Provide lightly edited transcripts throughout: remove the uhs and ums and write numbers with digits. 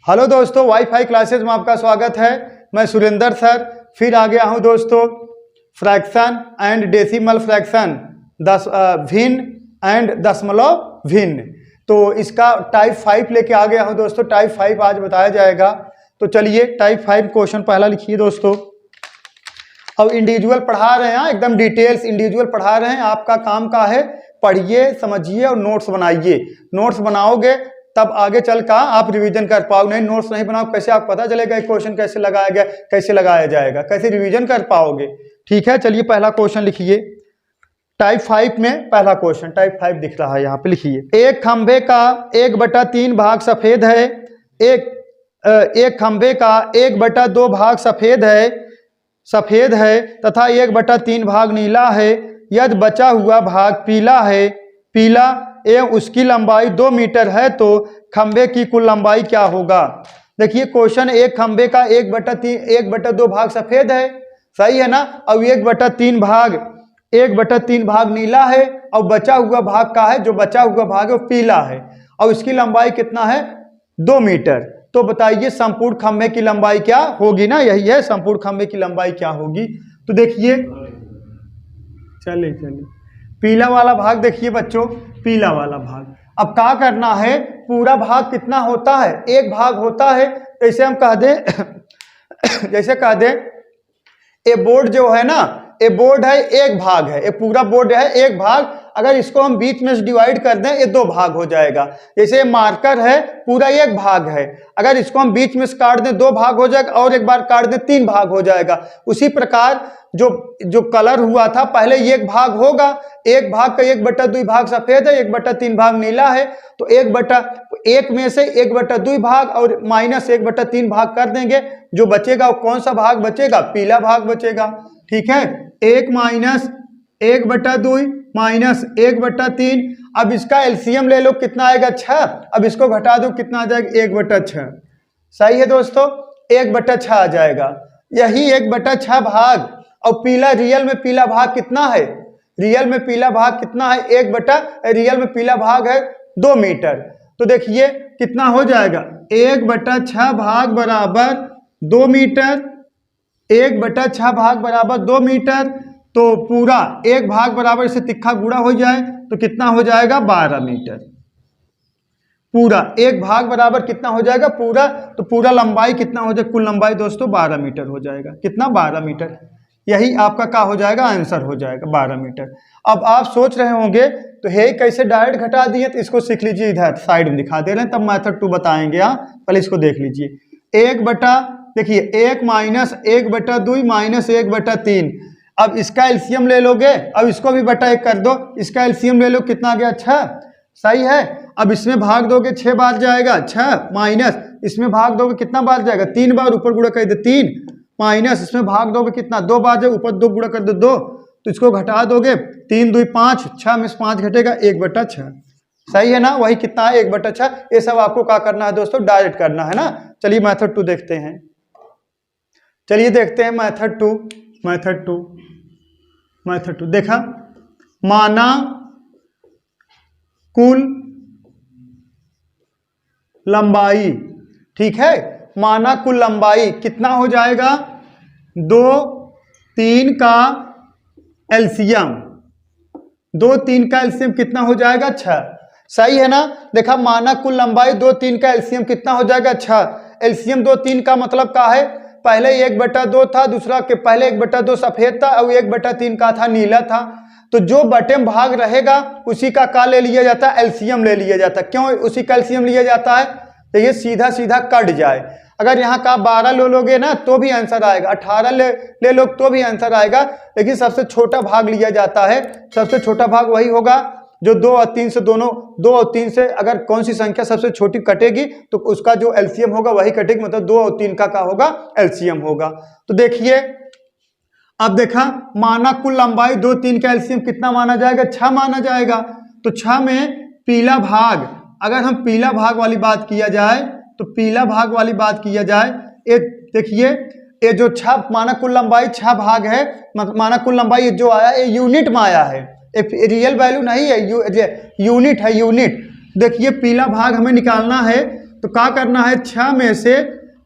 Hello दोस्तों, wifi classes में आपका स्वागत है। मैं सुरेंद्र सर फिर आ गया हूं दोस्तों। फ्रैक्शन एंड डेसिमल फ्रैक्शन, भिन्न एंड दशमलव भिन्न, तो इसका टाइप 5 लेके आ गया हूं दोस्तों। टाइप 5 आज बताया जाएगा। तो चलिए टाइप 5 क्वेश्चन पहला लिखिए दोस्तों। अब इंडिविजुअल पढ़ा रहे हैं, एकदम डिटेल्स इंडिविजुअल पढ़ा रहे हैं। आपका काम का है पढ़िए, समझिए और नोट्स बनाइए। नोट्स बनाओगे तब आगे चल कर आप रिवीजन कर पाओगे। नहीं नोट्स नहीं बनाओ कैसे आप पता चलेगा क्वेश्चन कैसे लगाया गया, कैसे लगाया जाएगा, कैसे रिवीजन कर पाओगे। ठीक है, चलिए पहला क्वेश्चन लिखिए। टाइप 5 में पहला क्वेश्चन टाइप 5 दिख रहा है, यहाँ पे लिखिए। एक खंभे का 1/3 भाग सफेद है, एक खंभे का 1/2 भाग सफेद है तथा 1/3 भाग नीला है। यदि बचा हुआ भाग पीला एवं उसकी लंबाई 2 मीटर है तो खंभे की कुल लंबाई क्या होगा। देखिए क्वेश्चन, एक खंभे का 1/2 भाग सफेद है, सही है ना। अब 1/3 भाग नीला है और बचा हुआ भाग का है, जो बचा हुआ भाग है वो पीला है और इसकी लंबाई कितना है 2 मीटर। तो बताइए संपूर्ण खंभे की लंबाई क्या होगी ना, यही है संपूर्ण खंभे की लंबाई क्या होगी। तो देखिए चलिए पीला वाला भाग देखिए बच्चों, पीला वाला भाग। अब क्या करना है, पूरा भाग कितना होता है, एक भाग होता है। जैसे हम कह दें जैसे कह दें ये बोर्ड जो है ना, ये बोर्ड है एक भाग है, ये पूरा बोर्ड है एक भाग। अगर इसको हम बीच में से डिवाइड कर दें ये 2 भाग हो जाएगा। जैसे मार्कर है पूरा एक भाग है, अगर इसको हम बीच में से काट दें 2 भाग हो जाएगा और एक बार काट दें 3 भाग हो जाएगा। उसी प्रकार जो कलर हुआ था पहले एक भाग होगा, एक भाग का 1/2 भाग सफेद है, 1/3 भाग नीला है। तो 1/1 में से 1/2 भाग और -1/3 भाग कर देंगे, जो बचेगा वो कौन सा भाग बचेगा, पीला भाग बचेगा। ठीक है, 1 - 1/2 -1/3। अब इसका एलसीएम ले लो, कितना आएगा 6। अब इसको घटा दो, कितना आ जाएगा 1/6। सही है दोस्तों, 1/6 आ जाएगा। यही 1/6 भाग और पीला, रियल में पीला भाग कितना है, रियल में पीला भाग कितना है, रियल में पीला भाग है 2 मीटर। तो देखिए कितना हो जाएगा, 1/6 भाग बराबर 2 मीटर, 1/6 भाग बराबर 2 मीटर। तो पूरा एक भाग बराबर इसे तिक्खा गुणा हो जाए तो कितना हो जाएगा 12 मीटर। पूरा एक भाग बराबर कितना हो जाएगा पूरा, तो पूरा लंबाई कितना हो जाएगा, कुल लंबाई दोस्तों 12 मीटर हो जाएगा। कितना 12 मीटर, यही आपका क्या हो जाएगा, आंसर हो जाएगा 12 मीटर। अब आप सोच रहे होंगे तो हे कैसे डायरेक्ट घटा दिए, तो इसको सीख लीजिए, इधर साइड में दिखा दे रहे हैं, तब मेथड 2 बताएंगे। पहले इसको देख लीजिए। 1 -1/2 -1/3। अब इसका एलसीएम ले लोगे, अब इसको भी बटा 1 कर दो, इसका एलसीएम ले लो, कितना आ गया 6। सही है। अब इसमें भाग दोगे 6 बार जाएगा, 6 माइनस इसमें भाग दोगे कितना बार जाएगा, 3 बार, ऊपर गुणा कर दो 3, माइनस इसमें भाग दोगे कितना 2 बार जाए, ऊपर 2 गुणा कर दो 2, तो इसको घटा दोगे 3 2 5, 6 में से 5 घटेगा 1/6। सही है ना, वही कितना है 1/6। ये सब आपको क्या करना है दोस्तों, डायरेक्ट करना है ना। चलिए मेथड 2 देखते हैं। चलिए देखते हैं मेथड 2 देखा, माना कुल लंबाई। ठीक है, माना कुल लंबाई कितना हो जाएगा, 2 3 का एलसीएम, 2 3 का एलसीएम कितना हो जाएगा 6। सही है ना। देखा माना कुल लंबाई 2 3 का एलसीएम कितना हो जाएगा 6। एलसीएम 2 3 का मतलब क्या है, पहले 1/2 था, दूसरा के पहले 1/2 सफेद था और 1/3 का था नीला था। तो जो बटे में भाग रहेगा उसी का क्या ले लिया जाता है, एलसीएम ले लिया जाता है। क्यों उसी का एलसीएम लिया जाता है, तो ये सीधा सीधा कट जाए। अगर यहाँ का 12 ले लोगे ना तो भी आंसर आएगा, 18 ले लो तो भी आंसर आएगा, लेकिन सबसे छोटा भाग लिया जाता है। सबसे छोटा भाग वही होगा जो 2 और 3 से, दोनों 2 और 3 से अगर कौन सी संख्या सबसे छोटी कटेगी तो उसका जो एलसीएम होगा वही कटेगी, मतलब 2 और 3 का क्या होगा, एलसीएम होगा। तो देखिए अब देखा माना कुल लंबाई 2 3 का एलसीएम कितना माना जाएगा, 6 माना जाएगा। तो 6 में पीला भाग, अगर हम पीला भाग वाली बात किया जाए तो पीला भाग वाली बात किया जाए, ये देखिए ये जो 6 माना कुल लंबाई 6 भाग है, माना कुल लंबाई जो आया ये यूनिट में आया है, रियल वैल्यू नहीं है, यूनिट है, यूनिट। देखिए पीला भाग हमें निकालना है तो क्या करना है, 6 में से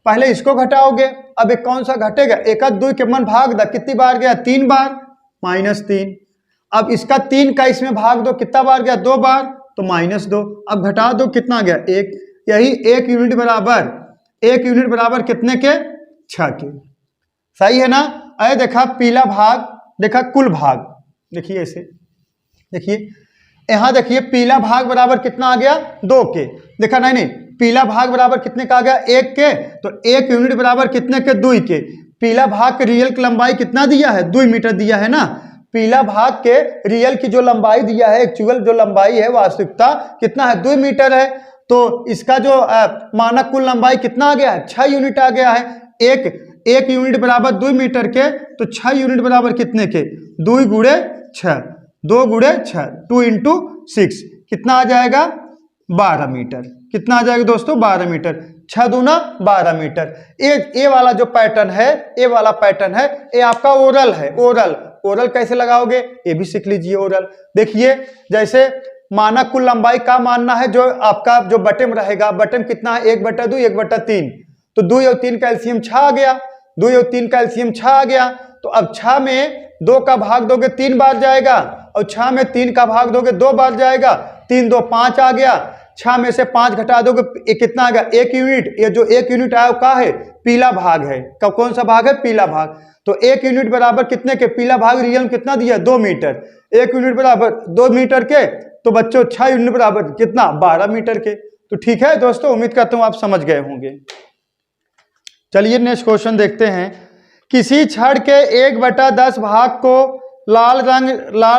पहले इसको घटाओगे, अब एक कौन सा घटेगा, एक दुई के मन भाग दा, कितनी बार गया, 3 बार, -3। अब इसका 3 का इसमें भाग दो, कितना बार गया, 2 बार, तो -2। अब घटा दो, कितना गया, 1। यही 1 यूनिट बराबर कितने के, 6 के। सही है ना। अरे देखा पीला भाग, देखा कुल भाग, देखिए ऐसे, देखिए यहां देखिए पीला भाग बराबर कितना आ गया, 2 के। देखा नहीं, पीला भाग बराबर कितने का आ गया, 1 के। तो 1 यूनिट बराबर कितने के, 2 के। पीला भाग की रियल की लंबाई कितना दिया है, 2 मीटर दिया है ना। पीला भाग के रियल की जो लंबाई दिया है, एक्चुअल जो लंबाई है, वास्तविकता कितना है, 2 मीटर है। तो इसका जो मानक कुल लंबाई कितना आ गया है, 6 यूनिट आ गया है। एक यूनिट बराबर 2 मीटर के, तो 6 यूनिट बराबर कितने के, 2 गुणे 6, 2 गुणे 6, 2 × 6 कितना आ जाएगा, 12 मीटर। कितना आ जाएगा दोस्तों, 12 मीटर। 6 दूना 12 मीटर। ये वाला जो पैटर्न है, ये वाला पैटर्न है, ये आपका ओरल है। ओरल कैसे लगाओगे, ये भी सीख लीजिए। ओरल देखिए, जैसे मानक कुल लंबाई का मानना है, जो आपका जो बटन रहेगा, बटन कितना है, 1/2 1/3। तो 2 और 3 का एलसीएम 6 आ गया, 2 और 3 का एलसीएम 6 आ गया। तो अब 6 में 2 का भाग दोगे 3 बार जाएगा, और 6 में 3 का भाग दोगे 2 बार जाएगा, 3 2 5 आ गया। 6 में से 5 घटा दोगे, ये कितना आ गया, 1 यूनिट। ये जो 1 यूनिट आया वो क्या है, पीला भाग है। कौन सा भाग है, पीला भाग। तो 1 यूनिट बराबर कितने के, पीला भाग रियल में कितना दिया, 2 मीटर। 1 यूनिट बराबर 2 मीटर के, तो बच्चों 6 यूनिट बराबर कितना, 12 मीटर के। तो ठीक है दोस्तों, उम्मीद करता हूं आप समझ गए होंगे। चलिए नेक्स्ट क्वेश्चन देखते हैं। किसी छड़ के 1/10 भाग को लाल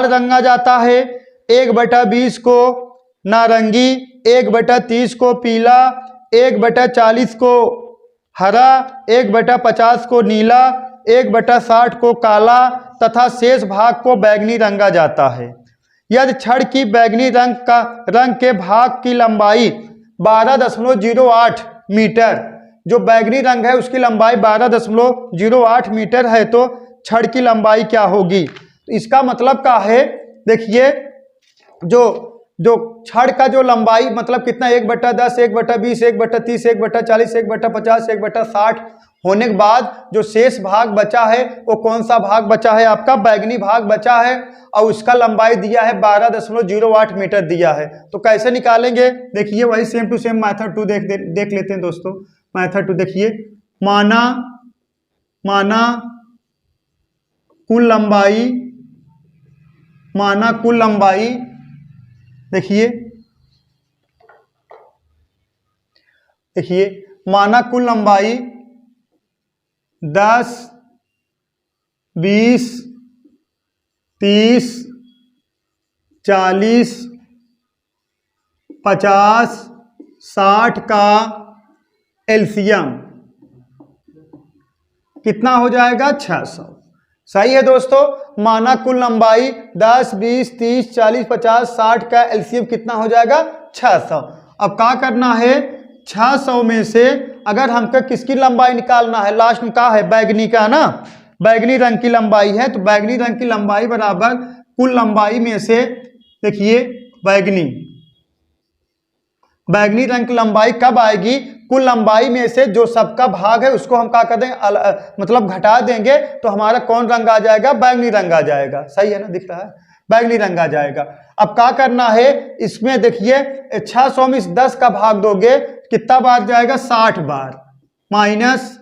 रंगा जाता है, 1/20 को नारंगी, 1/30 को पीला, 1/40 को हरा, 1/50 को नीला, 1/60 को काला तथा शेष भाग को बैंगनी रंगा जाता है। यदि छड़ की बैंगनी रंग के भाग की लंबाई 12.08 मीटर, जो बैंगनी रंग है उसकी लंबाई 12.08 मीटर है, तो छड़ की लंबाई क्या होगी। तो इसका मतलब क्या है, देखिए जो छड़ का जो लंबाई मतलब कितना, 1/10, 1/20, 1/30, 1/40, 1/50, 1/60 होने के बाद जो शेष भाग बचा है, वो कौन सा भाग बचा है, आपका बैंगनी भाग बचा है, और उसका लंबाई दिया है 12.08 मीटर दिया है। तो कैसे निकालेंगे, देखिए वही सेम टू सेम मेथड 2 देख लेते हैं दोस्तों। मेथड 2 देखिए, माना कुल लंबाई, देखिए माना कुल लंबाई 10, 20, 30, 40, 50, 60 का एलसीएम कितना हो जाएगा, 600। सही है दोस्तों। माना कुल लंबाई 10, 20, 30, 40, 50, 60 का एलसीएम कितना हो जाएगा, 600। अब क्या करना है, 600 में से अगर हमको किसकी लंबाई निकालना है, लास्ट में क्या है, बैंगनी का ना, बैंगनी रंग की लंबाई है। तो बैंगनी रंग की लंबाई बराबर कुल लंबाई में से, देखिए बैंगनी रंग की लंबाई कब आएगी, कुल लंबाई में से जो सबका भाग है उसको हम क्या कर देंगे, मतलब घटा देंगे, तो हमारा कौन रंग आ जाएगा, बैंगनी रंग आ जाएगा। सही है ना, दिख रहा है, बैंगनी रंग आ जाएगा। अब क्या करना है, इसमें देखिए 600 में 10 का भाग दोगे कितना बार जाएगा, 60 बार, माइनस।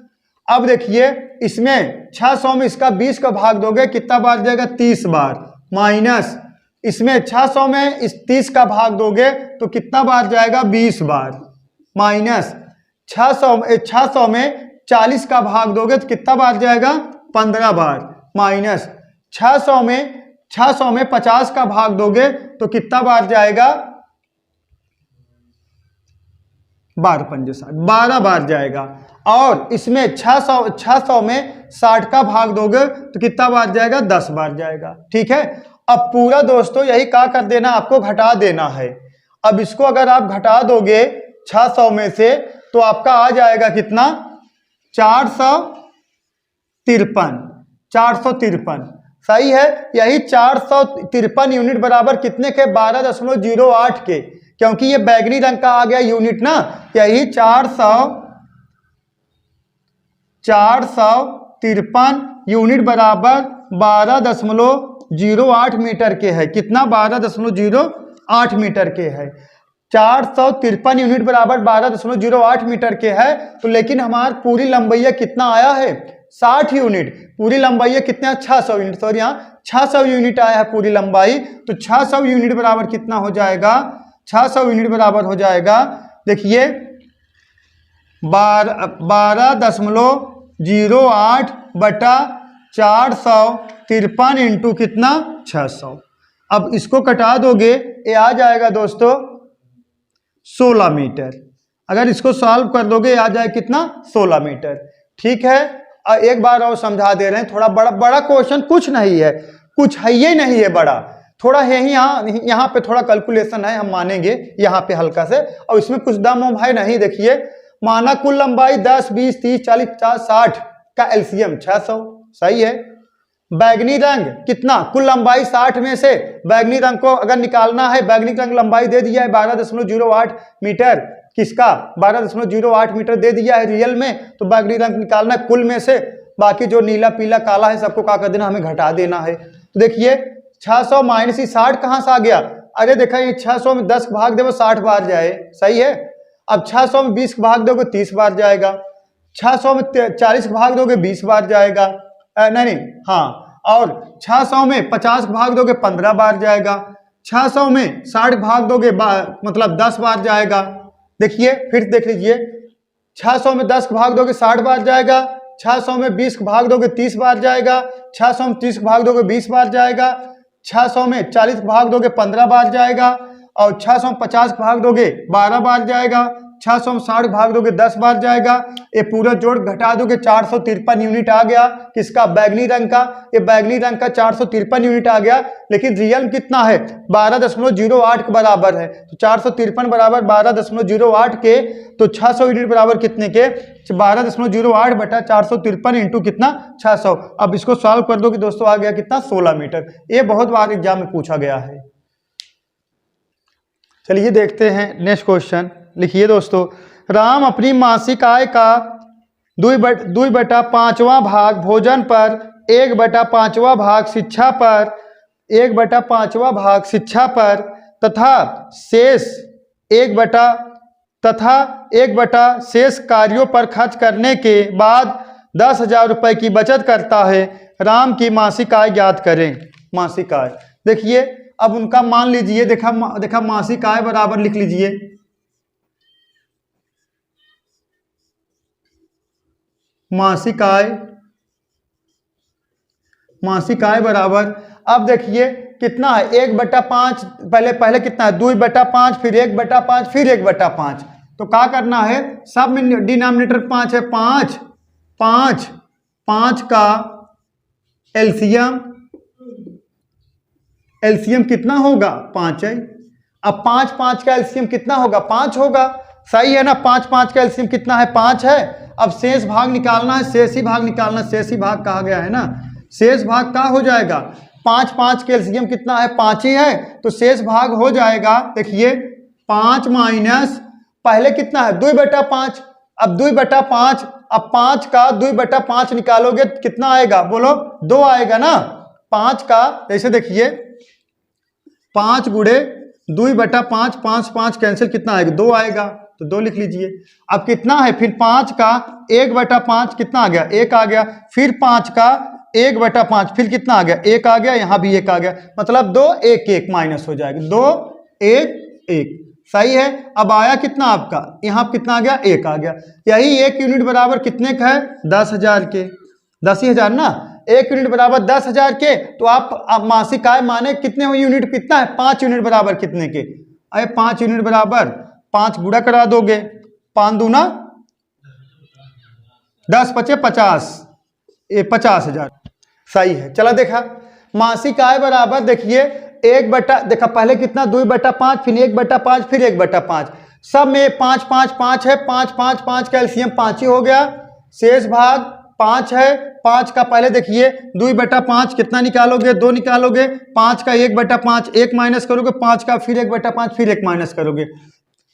अब देखिए इसमें 600 में इसका 20 का भाग दोगे कितना बार जाएगा, 30 बार, माइनस। इसमें 600 में इस 30 का भाग दोगे तो कितना बार जाएगा, 20 बार, माइनस। 600 में 40 का भाग दोगे तो कितना बार जाएगा, 15 बार, माइनस। 600 में 50 का भाग दोगे तो कितना बार जाएगा, 12 बार जाएगा। और इसमें 600 में 60 का भाग दोगे तो कितना बार जाएगा, 10 बार जाएगा। ठीक है। अब पूरा दोस्तों यही क्या कर देना, आपको घटा देना है। अब इसको अगर आप घटा दोगे 600 में से तो आपका आ जाएगा कितना, 453। सही है। यही 453 यूनिट बराबर कितने के, 12.08 के। क्योंकि ये बैगनी रंग का आ गया यूनिट ना, यही 453 यूनिट बराबर 12.08 मीटर के है। कितना? 12.08 मीटर के है। 453 यूनिट बराबर 12.08 मीटर के है। तो लेकिन हमारी पूरी लंबाई कितना आया है? 60 यूनिट। पूरी लंबाई कितना? 600 यूनिट। सॉरी, यहाँ 600 यूनिट आया है पूरी लंबाई। तो 600 यूनिट बराबर कितना हो जाएगा? 600 यूनिट बराबर हो जाएगा, देखिए 12.08 बटा 453 इंटू कितना? 600। अब इसको कटा दोगे, ये आ जाएगा दोस्तों 16 मीटर। अगर इसको सॉल्व कर दोगे आ जाए कितना? 16 मीटर। ठीक है, और एक बार और समझा दे रहे हैं। थोड़ा बड़ा क्वेश्चन कुछ नहीं है, कुछ है ही नहीं है बड़ा, थोड़ा है ही। यहाँ पे थोड़ा कैलकुलेशन है, हम मानेंगे यहाँ पे हल्का से, और इसमें कुछ दम उम है नहीं। देखिए, माना कुल लंबाई 10, 20, 30, 40, 50, 60 का एलसीएम 600। सही है। बैगनी रंग कितना? कुल लंबाई 60 में से बैगनी रंग को अगर निकालना है, बैगनी रंग लंबाई दे दिया है 12.08 मीटर। किसका? 12.08 मीटर दे दिया है रियल में। तो बैगनी रंग निकालना है कुल में से, बाकी जो नीला पीला काला है सबको क्या कर देना? हमें घटा देना है। तो देखिए 600 माइनस 60 कहाँ से आ गया? अरे देखा, ये 600 में 10 भाग दे 60 बार जाए। सही है। अब 600 में 20 भाग दोगे 30 बार जाएगा। 600 में 40 भाग दोगे 20 बार जाएगा। नहीं, हाँ। और 600 में 50 भाग दोगे 15 बार जाएगा। 600 में 60 भाग दोगे मतलब 10 बार जाएगा। देखिए फिर देख लीजिए, 600 में 10 भाग दोगे 60 बार जाएगा। 600 में 20 भाग दोगे 30 बार जाएगा। 600 में 30 भाग दोगे 20 बार जाएगा। 600 में 40 भाग दोगे 15 बार जाएगा। और 600 में 50 भाग दोगे 12 बार जाएगा। 600 में 60 भाग दोगे 10 बार जाएगा। ये पूरा जोड़ घटा दोगे 453 यूनिट आ गया। किसका? बैगनी रंग का। ये बैगनी रंग का 453 यूनिट आ गया। लेकिन रियल कितना है? 12.08 के बराबर है। तो 453 बराबर 12.08 के, तो 600 यूनिट बराबर कितने के? 12.08 बटा 453 इंटू कितना? 600। अब इसको सॉल्व कर दो कि दोस्तों आ गया कितना? 16 मीटर। ये बहुत बार एग्जाम में पूछा गया है। चलिए देखते हैं नेक्स्ट क्वेश्चन। लिखिए दोस्तों, राम अपनी मासिक आय का 2/5वां भाग भोजन पर, 1/5वां भाग शिक्षा पर, 1/5वां भाग शिक्षा पर तथा शेष 1 शेष कार्यों पर खर्च करने के बाद 10,000 रुपये की बचत करता है। राम की मासिक आय ज्ञात करें। मासिक आय देखिए, अब उनका मान लीजिए, देखा मासिक आय बराबर लिख लीजिए, मासिक आय बराबर, अब देखिए कितना है? 1/5। पहले कितना है? 2/5, फिर 1/5, फिर 1/5। तो क्या करना है? सब में डिनोमिनेटर 5 है। 5 का एलसीएम कितना होगा? 5 है। अब 5 का एलसीएम कितना होगा? 5 होगा। सही है ना? 5 का एलसीएम कितना है? 5 है। अब शेष भाग निकालना है, शेषी भाग निकालना। शेषी भाग कहा गया है ना, शेष भाग का हो जाएगा 5 के एलसीएम कितना है? 5 ही है। तो शेष भाग हो जाएगा, देखिए 5 माइनस पहले कितना है? 2/5। अब 2/5, अब 5 का 2/5 निकालोगे कितना आएगा? बोलो, 2 आएगा ना। 5 का ऐसे देखिए, 5 गुणे 2/5, 5 कैंसिल, कितना आएगा? 2 आएगा। तो 2 लिख लीजिए। अब कितना है? फिर 5 का 1/5 कितना आ गया? 1 आ गया। फिर 5 का 1/5, फिर कितना आ गया? 1 आ गया। यहाँ भी 1 आ गया। मतलब 2, 1, 1 माइनस हो जाएगा। 2, 1, 1। सही है। अब आया कितना आपका? यहाँ कितना आ गया? 1 आ गया। यही 1 यूनिट बराबर कितने का है? 10,000 के। 10,000 ना। 1 यूनिट बराबर 10,000 के। तो आप मासिक आय माने कितने यूनिट? कितना है? 5 यूनिट बराबर कितने के? अरे 5 यूनिट बराबर 5 गुणा करा दोगे, 5 दूना 10 × 5 = 50, ये 50,000। सही है। चला देखा, मासिक आय बराबर देखिए देखा पहले कितना? 2/5, फिर 1/5, फिर 1/5। सब में 5 है। 5 का एलसीएम 5 ही हो गया। शेष भाग 5 है, 5 का पहले देखिए 2/5 कितना निकालोगे, 2 निकालोगे, 5 का 1/5 1 माइनस करोगे, 5 का फिर 1/5 फिर 1 माइनस करोगे,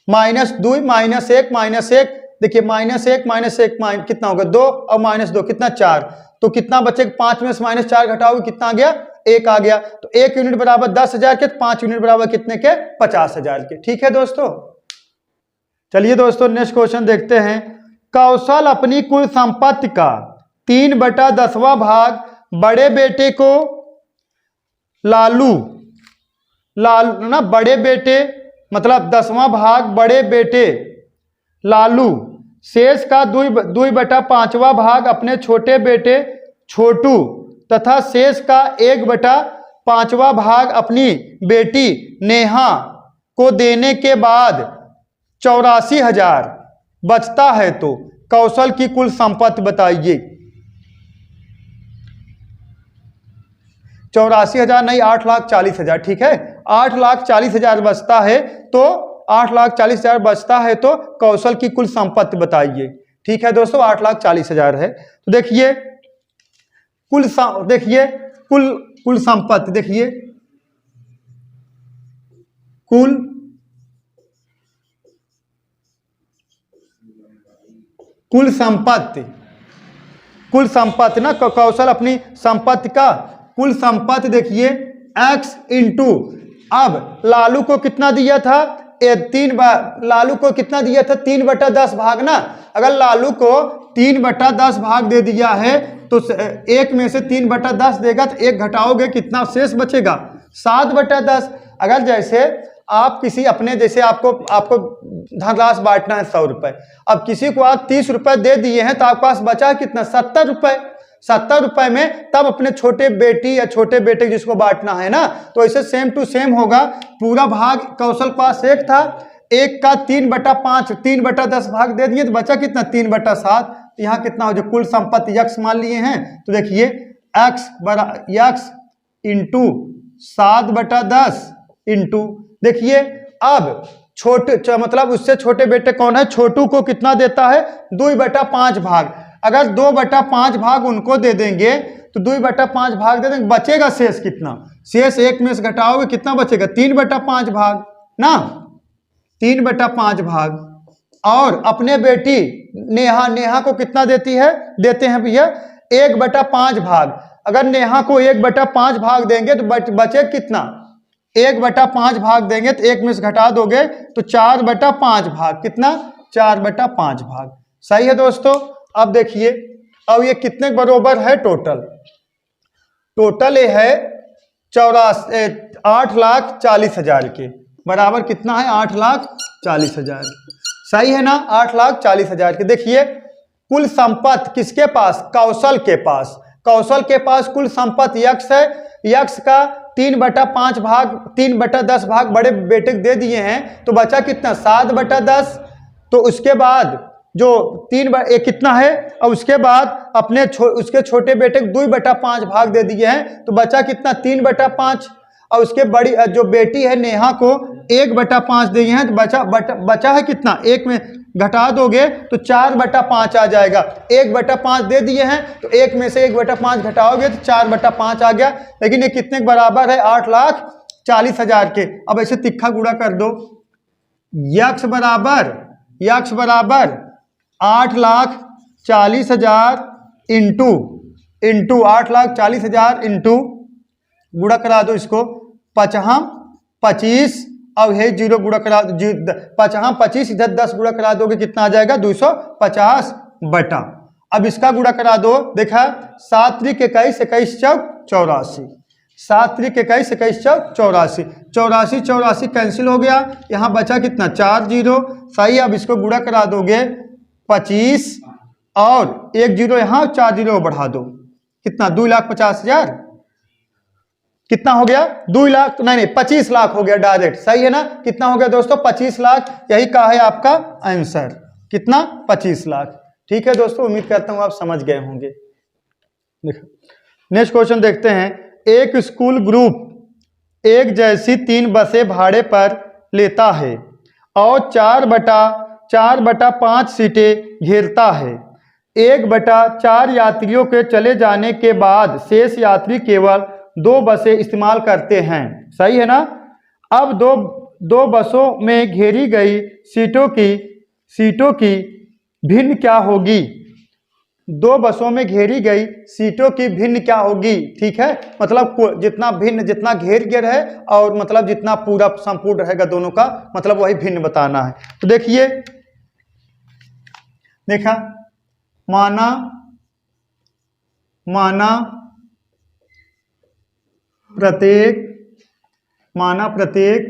-2 -1 देखिए -1 कितना होगा 2 और -2 कितना 4, तो कितना बचेगा 5 में से -4 घटाओगे कितना आ गया 1 आ गया। तो 1 यूनिट बराबर 10,000 के, 5 यूनिट बराबर कितने के 50,000 के। ठीक है दोस्तों, चलिए दोस्तों नेक्स्ट क्वेश्चन देखते हैं। कौशल अपनी कुल संपत्ति का 3/10वां भाग बड़े बेटे को लालू ना बड़े बेटे मतलब 10वां भाग बड़े बेटे लालू, शेष का 2/5वां भाग अपने छोटे बेटे छोटू तथा शेष का 1/5वां भाग अपनी बेटी नेहा को देने के बाद 84,000 बचता है तो कौशल की कुल संपत्ति बताइए। 84,000 नहीं 8,40,000, ठीक है 8,40,000 बचता है तो 8,40,000 बचता है तो कौशल की कुल संपत्ति बताइए। ठीक है दोस्तों 8,40,000 है। तो देखिए कुल संपत्ति देखिए कुल संपत्ति ना कौशल अपनी संपत्ति का कुल संपत्ति देखिए x इंटू, अब लालू को कितना दिया था लालू को कितना दिया था 3/10 भाग ना, अगर लालू को 3/10 भाग दे दिया है तो 1 में से 3/10 देगा तो 1 घटाओगे कितना शेष बचेगा 7/10। अगर जैसे आप किसी अपने जैसे आपको धनराशि बांटना है 100 रुपए, अब किसी को आप 30 रुपए दे दिए हैं तो आपके पास बचा कितना 70 रुपए। 70 रुपए में तब अपने छोटे बेटी या छोटे बेटे जिसको बांटना है ना, तो ऐसे सेम टू सेम होगा। पूरा भाग कौशल के पास 1 था, 1 का 3/5 3/10 भाग दे दिए तो बचा कितना 3/7। यहाँ कितना हो जाए कुल संपत्ति x मान लिए हैं तो देखिए x इंटू 7/10 इंटू देखिए अब छोटे मतलब उससे छोटे बेटे कौन है छोटू को कितना देता है 2/5 भाग। अगर 2/5 भाग उनको दे देंगे तो 2/5 भाग दे देंगे, बचेगा शेष कितना, शेष 1 में से घटाओगे कितना बचेगा 3/5 भाग ना 3/5 भाग। और अपने बेटी नेहा को कितना देते हैं भैया 1/5 भाग। अगर नेहा को 1/5 भाग देंगे तो बचे कितना 1/5 भाग देंगे तो 1 में से घटा दोगे तो 4/5 भाग, कितना 4/5 भाग। सही है दोस्तों। अब देखिए अब ये कितने बराबर है टोटल ये है 8,40,000 के बराबर कितना है 8,40,000। सही है ना 8,40,000 के। देखिए कुल संपत्ति किसके पास कौशल के पास कुल संपत्ति यक्ष है, यक्ष का 3/5 भाग 3/10 भाग बड़े बेटे को दे दिए हैं तो बचा कितना 7/10। तो उसके बाद जो 3 कितना है और उसके बाद अपने उसके छोटे बेटे को 2/5 भाग दे दिए हैं तो बचा कितना 3/5। और उसके बड़ी जो बेटी है नेहा को 1/5 दिए हैं तो बचा है कितना 1 में घटा दोगे तो 4/5 आ जाएगा। 1/5 दे दिए हैं तो 1 में से 1/5 घटाओगे तो 4/5 आ गया। लेकिन ये कितने के बराबर है 8,40,000 के। अब ऐसे तिक्खा गुणा कर दो, यक्ष बराबर 8,40,000 इंटू 8,40,000 इंटू गुणा करा दो इसको 5×25 अब है 0 गुणा करा 5×25 इधर 10 गुणा करा दोगे कितना आ जाएगा 250 बटा। अब इसका गुणा करा दो, देखा 7 × 21 21 चौक 84, 7 × 21 21 चौक 84, 84 कैंसिल हो गया। यहाँ बचा कितना 4 0। सही। अब इसको गुणा करा दोगे 25 और 1 0 यहाँ 4 0 बढ़ा दो कितना 2,50,000 कितना हो गया 2 लाख नहीं 25 लाख हो गया डायरेक्ट। सही है ना। कितना हो गया दोस्तों 25 लाख। यही कहा है आपका आंसर कितना 25 लाख। ठीक है दोस्तों, उम्मीद करता हूं आप समझ गए होंगे। नेक्स्ट क्वेश्चन देखते हैं। एक स्कूल ग्रुप एक जैसी 3 बसें भाड़े पर लेता है और 4/5 सीटें घेरता है। 1/4 यात्रियों के चले जाने के बाद शेष यात्री केवल 2 बसें इस्तेमाल करते हैं। सही है ना। अब दो बसों में घेरी गई सीटों की भिन्न क्या होगी। 2 बसों में घेरी गई सीटों की भिन्न क्या होगी। ठीक है, मतलब जितना घेर के रहे और मतलब जितना पूरा संपूर्ण रहेगा दोनों का, मतलब वही भिन्न बताना है। तो देखिए, देखा, माना प्रत्येक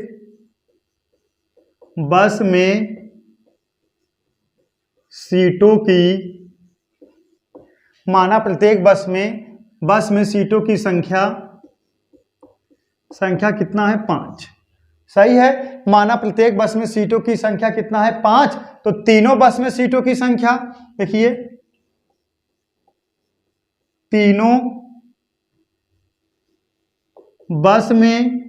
बस में सीटों की सीटों की संख्या कितना है, 5। सही है। माना प्रत्येक बस में सीटों की संख्या कितना है, 5। तो तीनों बस में सीटों की संख्या देखिए, तीनों बस में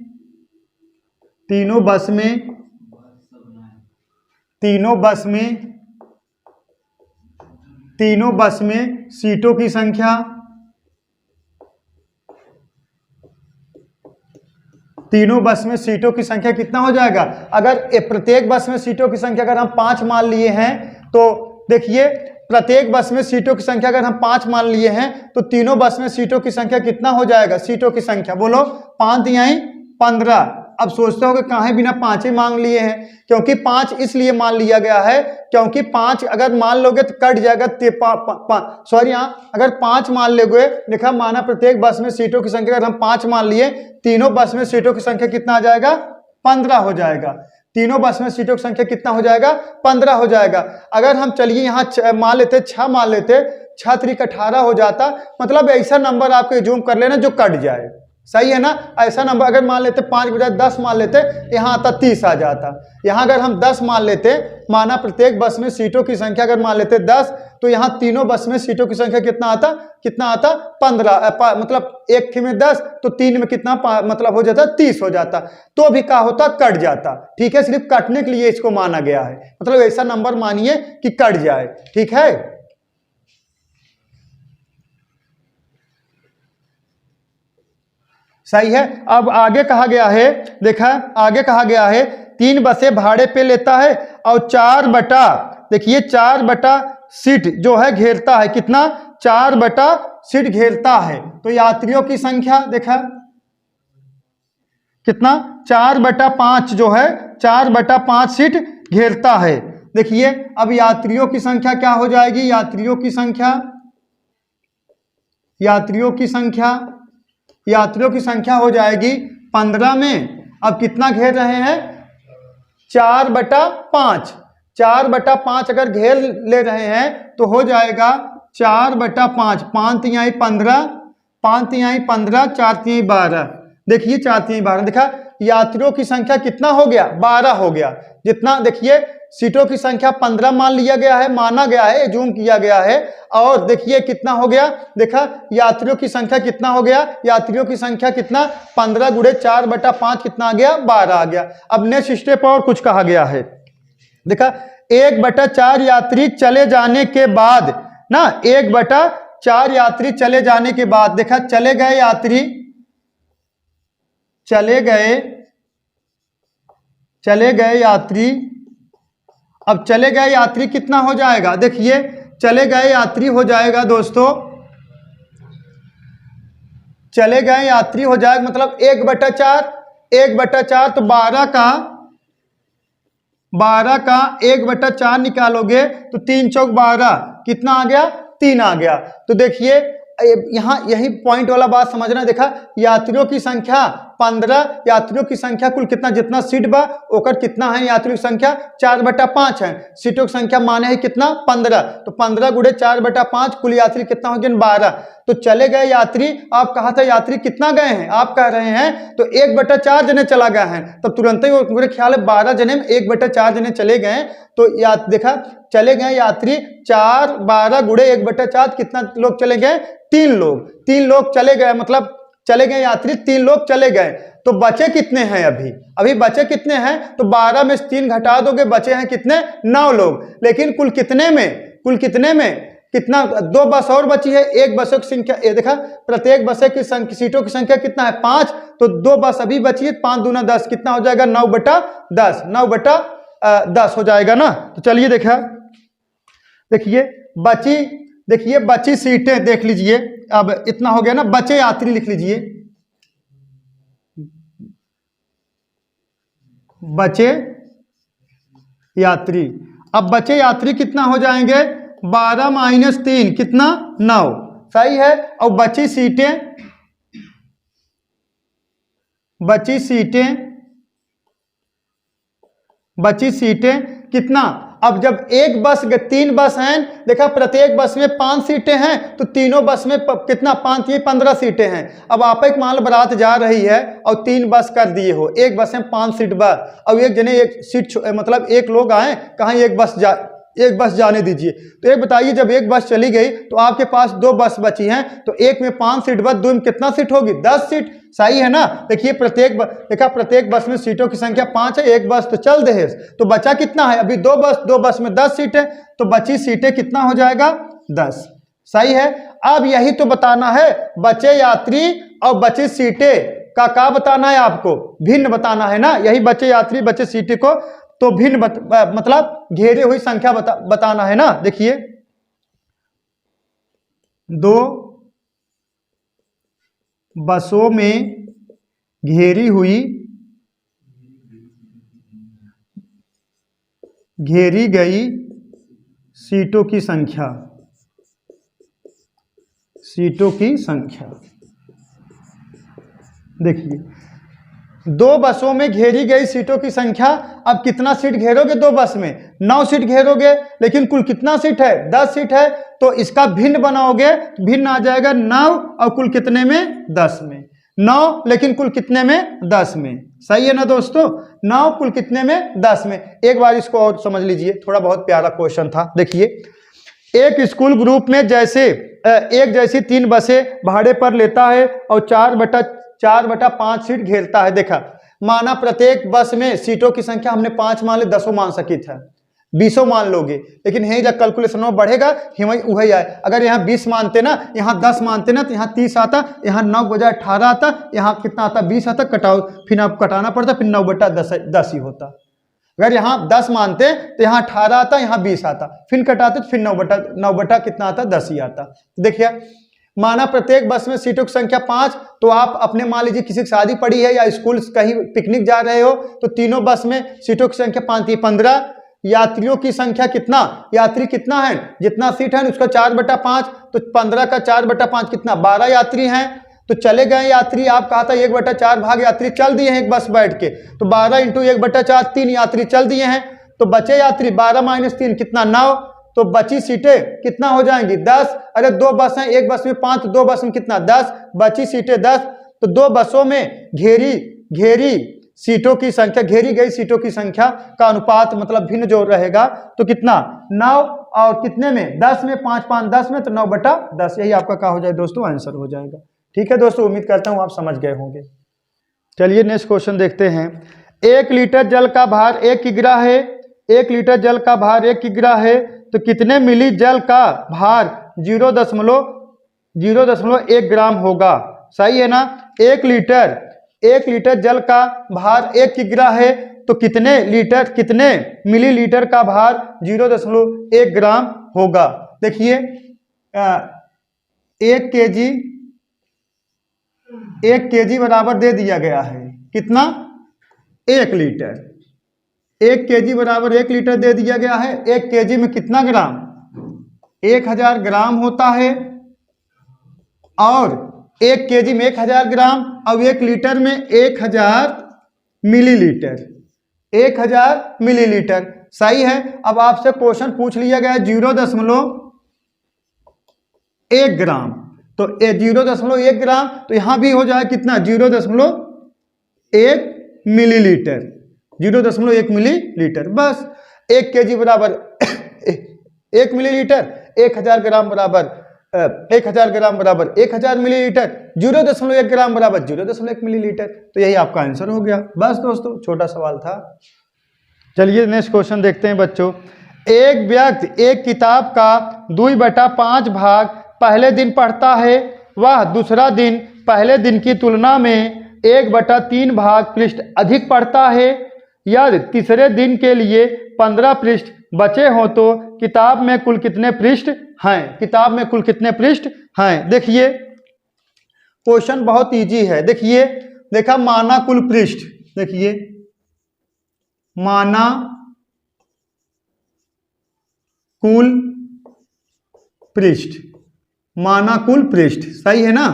सीटों की संख्या, तीनों बस में सीटों की संख्या कितना हो जाएगा। अगर प्रत्येक बस में सीटों की संख्या अगर हम 5 मान लिए हैं, तो देखिए प्रत्येक बस में सीटों की संख्या अगर हम 5 मान लिए हैं, तो तीनों बस में सीटों की संख्या कितना हो जाएगा। सीटों की संख्या बोलो, 5 तिहाई 15। अब सोचते हो कि काहे बिना 5 ही मांग लिए हैं, क्योंकि 5 इसलिए मान लिया गया है क्योंकि 5 अगर मान लोगे तो कट जाएगा। सॉरी, यहाँ अगर 5 मान लोगे, देखा, माना प्रत्येक बस में सीटों की संख्या अगर हम 5 मान लिए, तीनों बस में सीटों की संख्या कितना आ जाएगा, 15 हो जाएगा। तीनों बस में सीटों की संख्या कितना हो जाएगा, 15 हो जाएगा। अगर हम चलिए यहाँ मान लेते 6 मान लेते, 6 त्रिक 18 हो जाता। मतलब ऐसा नंबर आपको जूम कर लेना जो कट जाए। सही है ना। ऐसा नंबर अगर मान लेते 5 बजाय 10 मान लेते, यहाँ आता 30 आ जाता। यहाँ अगर हम 10 मान लेते, माना प्रत्येक बस में सीटों की संख्या अगर मान लेते 10, तो यहाँ तीनों बस में सीटों की संख्या कितना आता 15। मतलब एक में 10 तो 3 में कितना मतलब हो जाता 30 हो जाता। तो भी क्या होता, कट जाता। ठीक है, सिर्फ कटने के लिए इसको माना गया है। मतलब ऐसा नंबर मानिए कि कट जाए। ठीक है, सही है। अब आगे कहा गया है, देखा, आगे कहा गया है 3 बसें भाड़े पे लेता है और 4/, देखिए 4/, सीट जो है घेरता है। कितना, 4/, सीट घेरता है। तो यात्रियों की संख्या देखा कितना, 4/5 जो है, 4/5 सीट घेरता है। देखिए अब यात्रियों की संख्या क्या हो जाएगी, यात्रियों की संख्या हो जाएगी 15 में। अब कितना घेर रहे हैं, 4/5। 4/5 अगर घेर ले रहे हैं तो हो जाएगा 4/5। 5 तिहाई 15, 5 तिहाई 15, 4 तिहाई 12। देखिए 4 तिहाई 12, देखा यात्रियों की संख्या कितना हो गया, 12 हो गया। जितना देखिए सीटों की संख्या 15 मान लिया गया है, माना गया है, जूम किया गया है। और देखिए कितना हो गया, देखा यात्रियों की संख्या कितना हो गया, यात्रियों की संख्या कितना, 15 गुणे 4/5 कितना आ गया, 12 आ गया। अब नेक्स्ट स्टेप और कुछ कहा गया है, देखा 1/4 यात्री चले जाने के बाद ना, 1/4 यात्री चले जाने के बाद, देखा चले गए यात्री अब चले गए यात्री कितना हो जाएगा, देखिए चले गए यात्री हो जाएगा दोस्तों, चले गए यात्री हो जाएगा मतलब 1/4 तो 12 का 1/4 निकालोगे तो 3 चौक 12 कितना आ गया, 3 आ गया। तो देखिए यहाँ यही पॉइंट वाला बात समझना, देखा यात्रियों की संख्या 15, यात्रियों की संख्या कुल कितना, जितना सीट बा ओकर कितना है, यात्रियों की संख्या 4/5 है, सीटों की संख्या माने है कितना 15। तो 15 गुणे 4/5 कुल यात्री कितना हो गया 12। तो चले गए यात्री, आप कहा था यात्री कितना गए हैं, आप कह रहे हैं तो 1/4 जने चला गया है। तब तुरंत ही मेरे ख्याल है 12 जने में 1/4 जने चले गए। तो देखा चले गए यात्री 4, 12 गुणे 1/4 कितना लोग चले गए, 3 लोग चले गए, मतलब चले गए यात्री 3 लोग चले गए। तो बचे कितने हैं, अभी बचे कितने हैं, तो 12 में 3 घटा दोगे, बचे हैं कितने, 9 लोग। लेकिन कुल कितने में कितना, 2 बस और बची है, एक बसों की संख्या, ये देखा प्रत्येक बसें की सीटों की संख्या कितना है 5, तो 2 बस अभी बची है, 5 दूना 10 कितना हो जाएगा 9/10, 9/10 हो जाएगा ना। तो चलिए देखिए बची सीटें देख लीजिए, अब इतना हो गया ना, बचे यात्री लिख लीजिए, बचे यात्री। अब बचे यात्री कितना हो जाएंगे 12 - 3 कितना 9, सही है। और बची सीटें कितना, अब जब एक बस 3 बस हैं, देखा प्रत्येक बस में 5 सीटें हैं, तो तीनों बस में कितना 5 ये 15 सीटें हैं। अब आप एक मान बारात जा रही है और 3 बस कर दिए हो, एक बस में 5 सीट बस, और एक जने एक सीट मतलब एक लोग आए, कहाँ एक बस जाने दीजिए। तो एक बताइए, जब एक बस चली गई तो आपके पास 2 बस बची हैं, तो एक में 5 सीट बस, 2 में कितना सीट होगी 10 सीट, सही है ना। देखिए प्रत्येक बस में सीटों की संख्या 5 है, एक बस तो चल दे, तो बचा कितना है अभी 2 बस में 10 सीटें, तो बची सीटें कितना हो जाएगा 10, सही है। अब यही तो बताना है, बचे यात्री और बची सीटें का बताना है आपको, भिन्न बताना है ना, यही बचे यात्री बचे सीटें को तो भिन्न मतलब घेरे हुई संख्या बताना है ना। देखिए 2 बसों में घेरी गई सीटों की संख्या, देखिए 2 बसों में घेरी गई सीटों की संख्या, अब कितना सीट घेरोगे 2 बस में 9 सीट घेरोगे, लेकिन कुल कितना सीट है 10 सीट है, तो इसका भिन्न बनाओगे, भिन्न आ जाएगा 9 और कुल कितने में 10 में, 9 लेकिन कुल कितने में 10 में, सही है ना दोस्तों, 9 कुल कितने में 10 में। एक बार इसको और समझ लीजिए, थोड़ा बहुत प्यारा क्वेश्चन था। देखिए एक स्कूल ग्रुप में एक जैसी 3 बसें भाड़े पर लेता है और 4/5 सीट घेरता है। देखा माना प्रत्येक बस में सीटों की संख्या हमने 5 मान ली, 10 मान सकी था, 20 मान लोगे, लेकिन यही जब कैलकुलेशन में बढ़ेगा वही आए। अगर यहाँ 20 मानते ना, यहाँ 10 मानते ना, तो यहाँ 30 आता, यहाँ 9 बजाय 18 आता, यहाँ कितना आता 20 आता, कटाओ फिर आप कटाना पड़ता, फिर 9/10 ही होता। अगर यहाँ 10 मानते तो यहाँ 18 आता, यहाँ 20 आता, फिर कटाते तो फिर 9 कितना आता 10 ही आता। देखिए माना प्रत्येक बस में सीटों की संख्या 5, तो आप अपने मान लीजिए किसी की शादी पड़ी है या स्कूल कहीं पिकनिक जा रहे हो, तो तीनों बस में सीटों की संख्या 5 15, यात्रियों की संख्या कितना, यात्री कितना है, जितना सीट है उसका 4/5, तो 15 का 4/5 कितना 12 यात्री हैं, तो चले गए यात्री, आप कहा था 1/4 भाग यात्री चल दिए हैं एक बस बैठ के, तो 12 × 1/4 3 यात्री चल दिए हैं, तो बचे यात्री 12 - 3 कितना 9, तो बची सीटें कितना हो जाएंगी 10। अरे 2 बस हैं, एक बस में 5, 2 बस में कितना 10, बची सीटें 10, तो 2 बसों में घेरी सीटों की संख्या, घेरी गई सीटों की संख्या का अनुपात मतलब भिन्न जो रहेगा, तो कितना 9 और कितने में 10 में, 5 5 10 में, तो 9/10, यही आपका क्या हो जाए दोस्तों आंसर हो जाएगा। ठीक है दोस्तों, उम्मीद करता हूँ आप समझ गए होंगे। चलिए नेक्स्ट क्वेश्चन देखते हैं। 1 लीटर जल का भार 1 किग्रा है, 1 लीटर जल का भार 1 किग्रा है, तो कितने मिली जल का भार 0.1 ग्राम होगा, सही है ना। 1 लीटर जल का भार 1 किग्रा है, तो कितने मिलीलीटर का भार 0.1 ग्राम होगा। देखिए 1 केजी बराबर दे दिया गया है, कितना 1 लीटर, 1 केजी बराबर 1 लीटर दे दिया गया है। 1 केजी में कितना ग्राम 1000 ग्राम होता है, और 1 केजी में 1000 ग्राम, और 1 लीटर में 1000 मिलीलीटर, 1000 मिलीलीटर, सही है। अब आपसे क्वेश्चन पूछ लिया गया 0.1 ग्राम, तो 0.1 ग्राम, तो यहां भी हो जाए कितना 0.1 मिलीलीटर, 0.1 मिलीलीटर, बस 1 केजी बराबर 1 मिलीलीटर, 1000 ग्राम बराबर 1000 मिलीलीटर, 0.1 ग्राम बराबर 0.1 मिलीलीटर, तो यही आपका आंसर हो गया। बस दोस्तों छोटा सवाल था। चलिए नेक्स्ट क्वेश्चन देखते हैं बच्चों। एक व्यक्ति एक किताब का 2/5 भाग पहले दिन पढ़ता है, वह दूसरा दिन पहले दिन की तुलना में 1/3 भाग पृष्ठ अधिक पढ़ता है। यदि तीसरे दिन के लिए 15 पृष्ठ बचे हों तो किताब में कुल कितने पृष्ठ हैं? किताब में कुल कितने पृष्ठ हैं? देखिए क्वेश्चन बहुत इजी है। देखिए देखा माना कुल पृष्ठ, देखिए माना कुल पृष्ठ, माना कुल पृष्ठ सही है ना।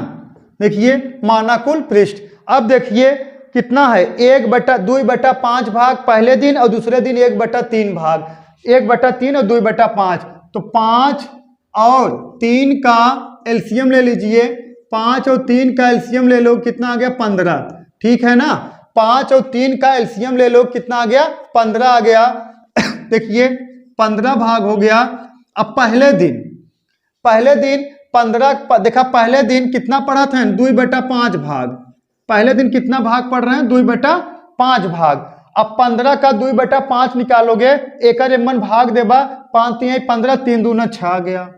देखिए माना कुल पृष्ठ। अब देखिए कितना है 1/2/5 भाग पहले दिन और दूसरे दिन 1/3 भाग, 1/3 और 2/5, तो 5 और 3 का एलसीएम ले लीजिए। 5 और 3 का एलसीएम ले लो, कितना आ गया 15, ठीक है ना। 5 और 3 का एलसीएम ले लो, कितना आ गया 15 आ गया। देखिए 15 भाग हो गया। अब पहले दिन 15 देखा, पहले दिन कितना पढ़ा था 2/5 भाग, पहले दिन कितना भाग पढ़ रहे हैं 2/5 भाग। अब 15 का 2/5 निकालोगे, एक मन भाग देबा, 5 3 15, 3 दूना 6 आ गया,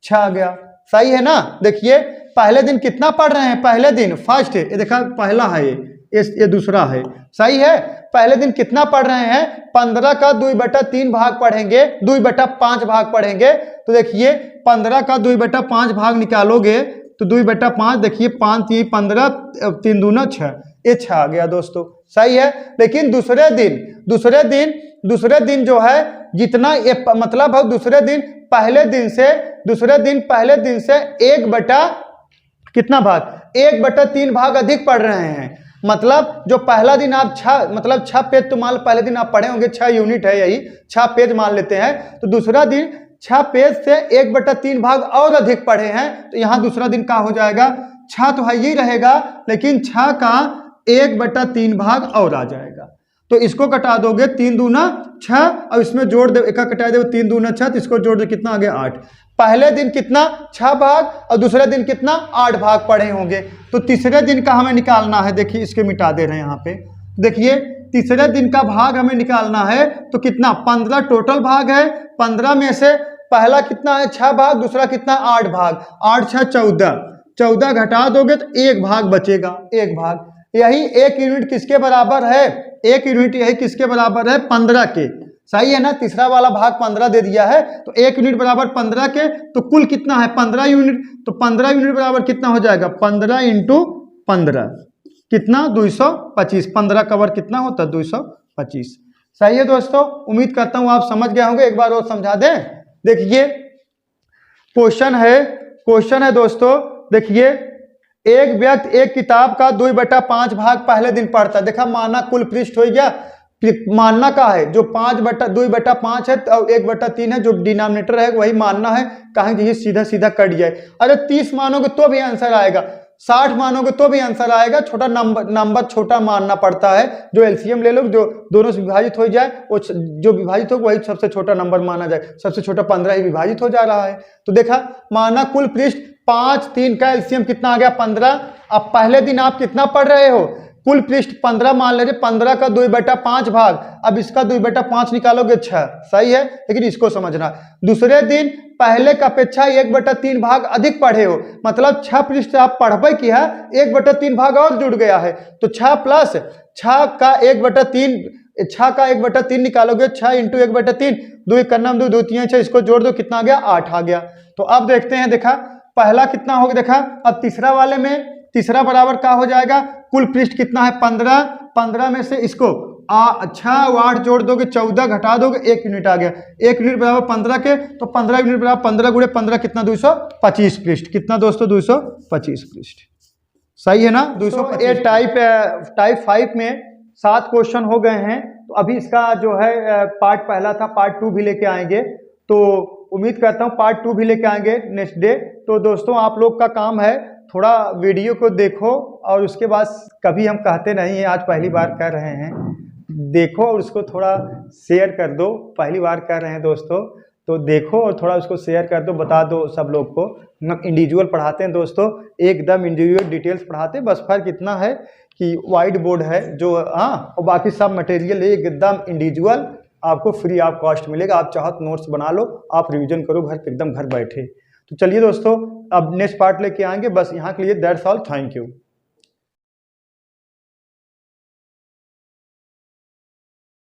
6 आ गया, सही है ना। देखिए पहले दिन कितना पढ़ रहे हैं, पहले दिन फर्स्ट है, ये देखा पहला है, ये दूसरा है, सही है। पहले दिन कितना पढ़ रहे हैं 15 का 2/3 भाग पढ़ेंगे, 2/5 भाग पढ़ेंगे। तो देखिए 15 का 2/5 भाग निकालोगे तो 2/5, देखिए 5 3 15, 3 दूना 6, ये 6 आ गया दोस्तों, सही है। लेकिन दूसरे दिन जो है जितना ये मतलब है, दूसरे दिन पहले दिन से 1/, कितना भाग 1/3 भाग अधिक पढ़ रहे हैं। मतलब जो पहला दिन आप 6 पेज, तो मान लो पहले दिन आप पढ़े होंगे 6 यूनिट है, यही 6 पेज मान लेते हैं, तो दूसरा दिन 6 पेज से 1/3 भाग और अधिक पढ़े हैं, तो यहाँ दूसरा दिन का हो जाएगा 6 तो है ही रहेगा, लेकिन 6 का 1/3 भाग और आ जाएगा। तो इसको कटा दोगे 3 दूना 6, और इसमें जोड़ दो, एक कटा दो 3 दूना 6, तो इसको जोड़ दो, कितना आ गया 8। पहले दिन कितना 6 भाग और दूसरे दिन कितना 8 भाग पढ़े होंगे। तो तीसरे दिन का हमें निकालना है। देखिए इसके मिटा दे रहे हैं यहाँ पे, देखिए तीसरे दिन का भाग हमें निकालना है, तो कितना 15 टोटल भाग है। 15 में से पहला कितना है 6 भाग, दूसरा कितना 8 भाग, 8 6 14, 14 घटा दोगे तो 1 भाग बचेगा, 1 भाग। यही 1 यूनिट किसके बराबर है, 1 यूनिट यही किसके बराबर है 15 के, सही है ना। तीसरा वाला भाग 15 दे दिया है, तो 1 यूनिट बराबर 15 के, तो कुल कितना है 15 यूनिट, तो 15 यूनिट बराबर कितना हो जाएगा 15 × 15, कितना 225। 15 का वर्ग कितना होता है 225, सही है दोस्तों। उम्मीद करता हूं आप समझ गए होंगे, एक बार और समझा दें। देखिए क्वेश्चन है दोस्तों, देखिए एक व्यक्ति एक किताब का 2/5 भाग पहले दिन पढ़ता है। देखा माना कुल पृष्ठ हो गया, मानना का है जो 2/5 है और 1/3 है, जो डिनोमिनेटर है वही मानना है, कहें कि ये सीधा सीधा कट जाए। अरे 30 मानोगे तो भी आंसर आएगा, 60 मानोगे तो भी आंसर आएगा। छोटा नंबर छोटा मानना पड़ता है, जो एलसीएम ले लो, जो दोनों से विभाजित हो जाए, वो जो विभाजित हो वही सबसे छोटा नंबर माना जाए। सबसे छोटा 15 ही विभाजित हो जा रहा है। तो देखा माना कुल पृष्ठ 5 3 का एलसीएम कितना आ गया 15। अब पहले दिन आप कितना पढ़ रहे हो, कुल पृष्ठ 15 मान लीजिए, 15 का 2/5 भाग, अब इसका 2/5 निकालोगे 6, सही है। लेकिन इसको समझना, दूसरे दिन पहले का अपेक्षा 1/3 भाग अधिक पढ़े हो, मतलब 6 पृष्ठ आप पढ़बे की है, 1/3 भाग और जुड़ गया है, तो 6 प्लस 6 का 1/3, 6 का 1/3 निकालोगे, 6 × 1/3, 2 × 9 2 3 6, इसको जोड़ दो, कितना आ गया 8 आ गया। तो अब देखते हैं, देखा पहला कितना हो गया, देखा अब तीसरा वाले में, तीसरा बराबर क्या हो जाएगा, कुल पृष्ठ कितना है 15, 15 में से इसको 6 और 8 जोड़ दोगे, 14 घटा दोगे, 1 यूनिट आ गया। 1 यूनिट बराबर 15 के, तो 15 यूनिट बराबर 15 × 15 कितना 225 पृष्ठ, कितना दोस्तों 225 पृष्ठ, सही है ना 225। ये टाइप 5 में 7 क्वेश्चन हो गए हैं। तो अभी इसका जो है पार्ट पहला था, पार्ट 2 भी लेके आएंगे, तो उम्मीद करता हूँ पार्ट 2 भी लेके आएंगे नेक्स्ट डे। तो दोस्तों आप लोग का काम है थोड़ा वीडियो को देखो, और उसके बाद कभी हम कहते नहीं हैं, आज पहली बार कर रहे हैं, देखो और उसको थोड़ा शेयर कर दो। पहली बार कर रहे हैं दोस्तों, तो देखो और थोड़ा उसको शेयर कर दो, बता दो सब लोग को। हम इंडिविजुअल पढ़ाते हैं दोस्तों, एकदम इंडिविजुअल डिटेल्स पढ़ाते हैं, बस फर्क इतना है कि वाइट बोर्ड है जो, हाँ, और बाकी सब मटेरियल एकदम इंडिविजुअल आपको फ्री ऑफ कॉस्ट मिलेगा। आप चाहो तो नोट्स बना लो, आप रिवीजन करो घर पे एकदम घर बैठे। तो चलिए दोस्तों, अब नेक्स्ट पार्ट लेके आएंगे। बस यहाँ के लिए दैट्स ऑल, थैंक यू।